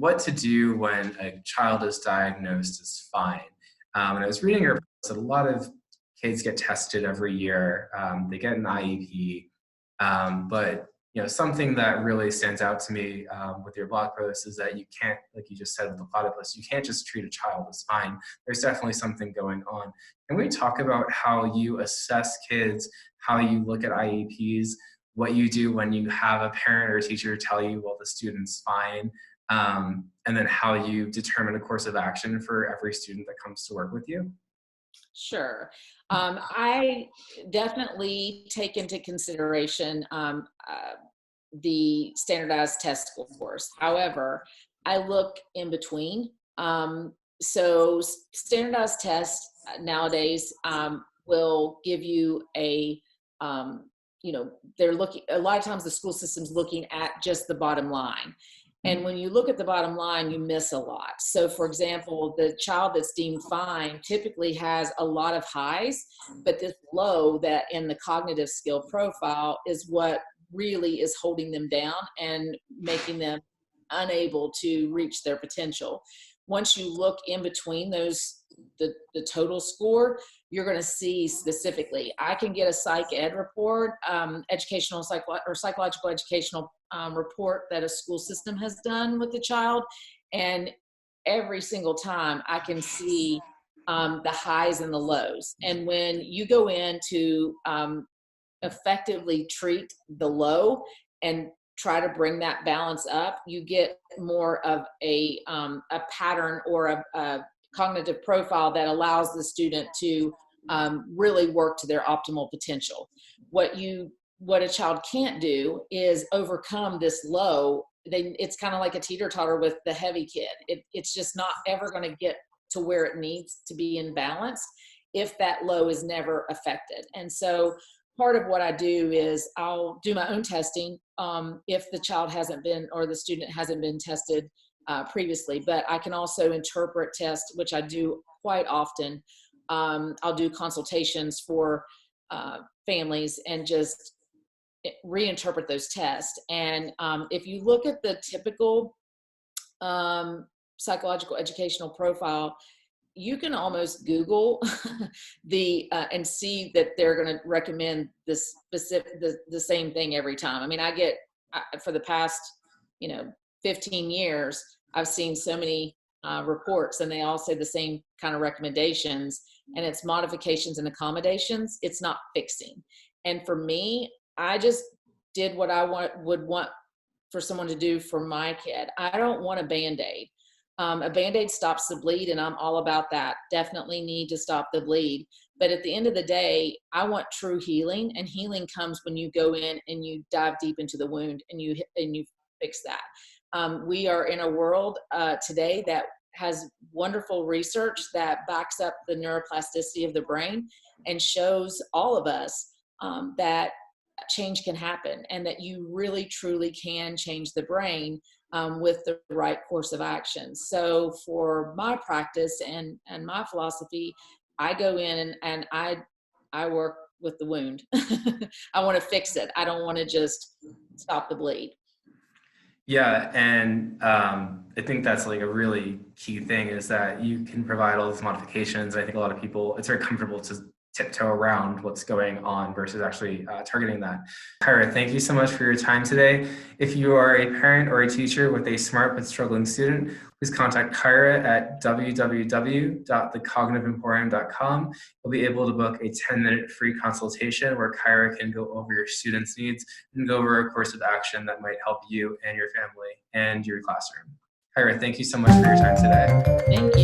what to do when a child is diagnosed as fine. And I was reading your post that a lot of kids get tested every year. They get an IEP, but something that really stands out to me with your blog post is that you can't, like you just said with the platypus, you can't just treat a child as fine. There's definitely something going on. Can we talk about how you assess kids, how you look at IEPs, what you do when you have a parent or a teacher tell you, well, the student's fine, and then how you determine a course of action for every student that comes to work with you? Sure. I definitely take into consideration the standardized test scores. However, I look in between. So standardized tests nowadays will give you they're looking, a lot of times the school system's looking at just the bottom line. And when you look at the bottom line, you miss a lot. So for example, the child that's deemed fine typically has a lot of highs, but this low that in the cognitive skill profile is what really is holding them down and making them unable to reach their potential. Once you look in between those, the total score, you're going to see specifically. I can get a psych ed report, psychological educational report that a school system has done with the child, and every single time I can see the highs and the lows. And when you go in to effectively treat the low and try to bring that balance up, you get more of a pattern or a cognitive profile that allows the student to really work to their optimal potential. What a child can't do is overcome this low. It's kind of like a teeter-totter with the heavy kid. It's just not ever going to get to where it needs to be in balance if that low is never affected. And so part of what I do is I'll do my own testing if the child hasn't been, or the student hasn't been tested previously, but I can also interpret tests, which I do quite often. I'll do consultations for families and just reinterpret those tests. And if you look at the typical psychological educational profile, you can almost Google and see that they're going to recommend this specific, the same thing every time. I mean, for the past, 15 years, I've seen so many reports, and they all say the same kind of recommendations, and it's modifications and accommodations. It's not fixing. And for me, I just did what I would want for someone to do for my kid. I don't want a Band-Aid. A Band-Aid stops the bleed, and I'm all about that. Definitely need to stop the bleed. But at the end of the day, I want true healing, and healing comes when you go in and you dive deep into the wound and you fix that. We are in a world today that has wonderful research that backs up the neuroplasticity of the brain and shows all of us that change can happen, and that you really truly can change the brain with the right course of action. So for my practice and my philosophy, I go in and I work with the wound. I want to fix it. I don't want to just stop the bleed. Yeah, and I think that's like a really key thing, is that you can provide all these modifications. I think a lot of people, it's very comfortable to tiptoe around what's going on versus actually targeting that. Kyra, thank you so much for your time today. If you are a parent or a teacher with a smart but struggling student, please contact Kyra at www.thecognitivemporium.com. You'll be able to book a 10-minute free consultation where Kyra can go over your students' needs and go over a course of action that might help you and your family and your classroom. Kyra, thank you so much for your time today. Thank you.